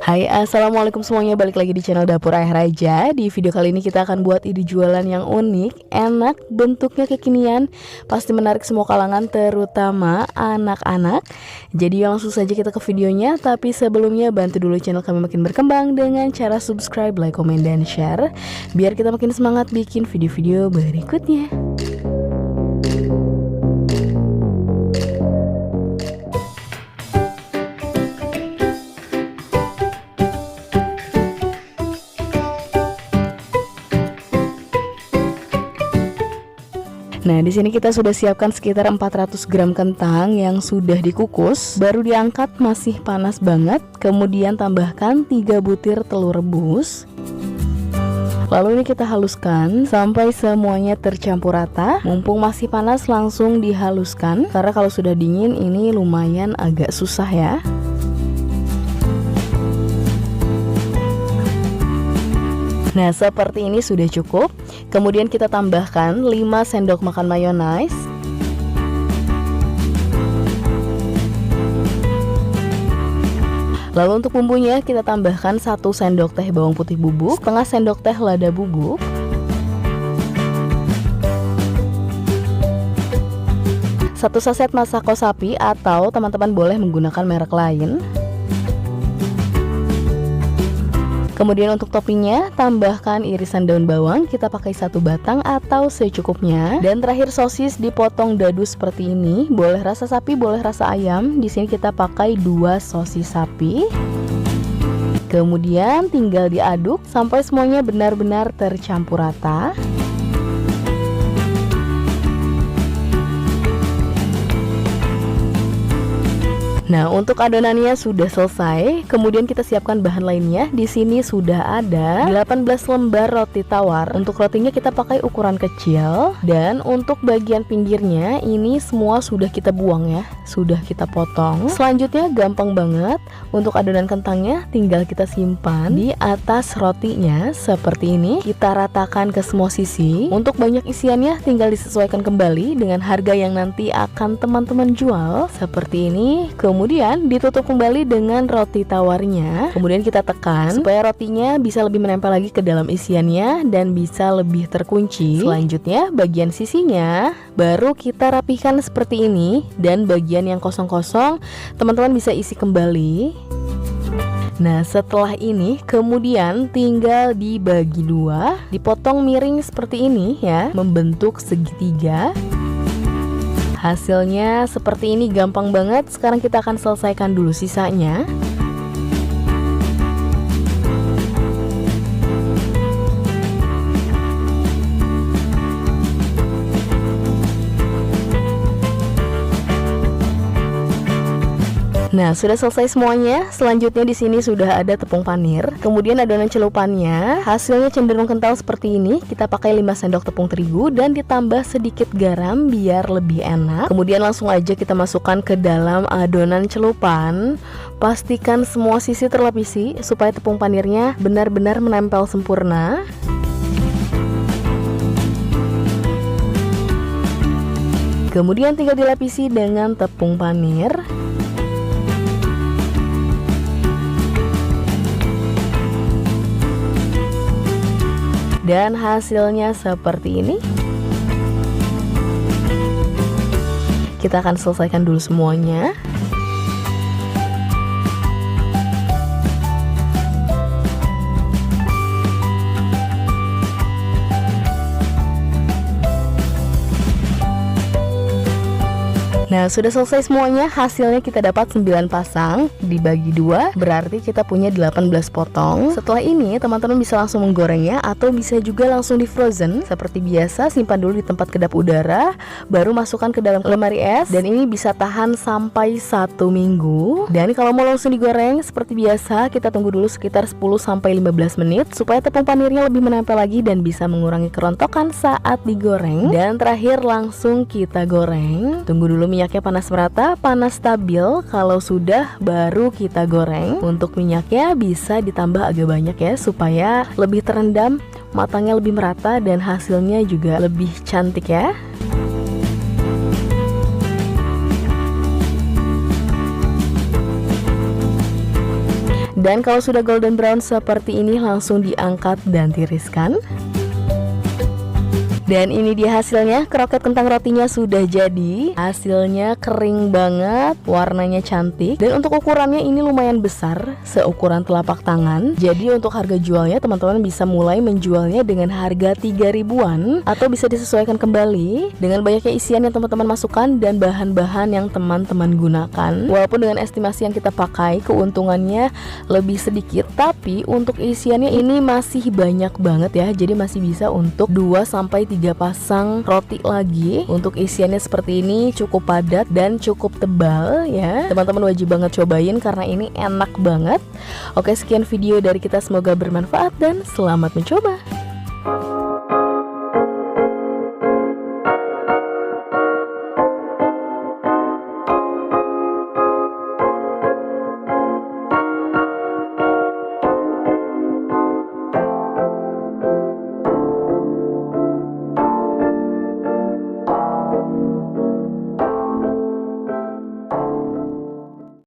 Hai, assalamualaikum semuanya, balik lagi di channel Dapur Ayah Raja. Di video kali ini kita akan buat ide jualan yang unik, enak, bentuknya kekinian, pasti menarik semua kalangan, terutama anak-anak. Jadi langsung saja kita ke videonya. Tapi sebelumnya bantu dulu channel kami makin berkembang dengan cara subscribe, like, komen, dan share, biar kita makin semangat bikin video-video berikutnya. Nah, di sini kita sudah siapkan sekitar 400 gram kentang yang sudah dikukus, baru diangkat, masih panas banget. Kemudian tambahkan 3 butir telur rebus. Lalu ini kita haluskan sampai semuanya tercampur rata. Mumpung masih panas langsung dihaluskan, karena kalau sudah dingin ini lumayan agak susah ya. Nah, seperti ini sudah cukup. Kemudian kita tambahkan 5 sendok makan mayonaise. Lalu untuk bumbunya kita tambahkan 1 sendok teh bawang putih bubuk, setengah sendok teh lada bubuk, 1 saset masako sapi atau teman-teman boleh menggunakan merek lain. Kemudian untuk toppingnya tambahkan irisan daun bawang, kita pakai 1 batang atau secukupnya. Dan terakhir sosis dipotong dadu seperti ini, boleh rasa sapi, boleh rasa ayam. Di sini kita pakai 2 sosis sapi. Kemudian tinggal diaduk sampai semuanya benar-benar tercampur rata. Nah, untuk adonannya sudah selesai. Kemudian kita siapkan bahan lainnya. Di sini sudah ada 18 lembar roti tawar. Untuk rotinya kita pakai ukuran kecil, dan untuk bagian pinggirnya ini semua sudah kita buang ya, sudah kita potong. Selanjutnya gampang banget. Untuk adonan kentangnya tinggal kita simpan di atas rotinya seperti ini. Kita ratakan ke semua sisi. Untuk banyak isiannya tinggal disesuaikan kembali dengan harga yang nanti akan teman-teman jual seperti ini. Kemudian ditutup kembali dengan roti tawarnya. Kemudian kita tekan supaya rotinya bisa lebih menempel lagi ke dalam isiannya dan bisa lebih terkunci. Selanjutnya bagian sisinya baru kita rapihkan seperti ini. Dan bagian yang kosong-kosong teman-teman bisa isi kembali. Nah, setelah ini kemudian tinggal dibagi 2, dipotong miring seperti ini ya, membentuk segitiga. Hasilnya seperti ini, gampang banget. Sekarang kita akan selesaikan dulu sisanya. Nah, sudah selesai semuanya. Selanjutnya di sini sudah ada tepung panir. Kemudian adonan celupannya hasilnya cenderung kental seperti ini. Kita pakai 5 sendok tepung terigu dan ditambah sedikit garam biar lebih enak. Kemudian langsung aja kita masukkan ke dalam adonan celupan. Pastikan semua sisi terlapisi supaya tepung panirnya benar-benar menempel sempurna. Kemudian tinggal dilapisi dengan tepung panir. Dan hasilnya seperti ini. Kita akan selesaikan dulu semuanya. Nah, sudah selesai semuanya. Hasilnya kita dapat 9 pasang dibagi 2, berarti kita punya 18 potong. Setelah ini teman-teman bisa langsung menggorengnya atau bisa juga langsung di frozen. Seperti biasa, simpan dulu di tempat kedap udara, baru masukkan ke dalam lemari es, dan ini bisa tahan sampai 1 minggu. Dan kalau mau langsung digoreng seperti biasa, kita tunggu dulu sekitar 10-15 menit supaya tepung panirnya lebih menempel lagi dan bisa mengurangi kerontokan saat digoreng. Dan terakhir langsung kita goreng. Tunggu dulu minyaknya panas merata, panas stabil. Kalau sudah baru kita goreng. Untuk minyaknya bisa ditambah agak banyak ya, supaya lebih terendam, matangnya lebih merata, dan hasilnya juga lebih cantik ya. Dan kalau sudah golden brown seperti ini, langsung diangkat dan tiriskan. Dan ini dia hasilnya, kroket kentang rotinya sudah jadi. Hasilnya kering banget, warnanya cantik. Dan untuk ukurannya ini lumayan besar, seukuran telapak tangan. Jadi untuk harga jualnya teman-teman bisa mulai menjualnya dengan harga 3 ribuan, atau bisa disesuaikan kembali dengan banyaknya isian yang teman-teman masukkan dan bahan-bahan yang teman-teman gunakan. Walaupun dengan estimasi yang kita pakai keuntungannya lebih sedikit, tapi untuk isiannya ini masih banyak banget ya. Jadi masih bisa untuk 2-3 pasang roti lagi. Untuk isiannya seperti ini, cukup padat dan cukup tebal ya. Teman-teman wajib banget cobain karena ini enak banget. Oke, sekian video dari kita, semoga bermanfaat dan selamat mencoba.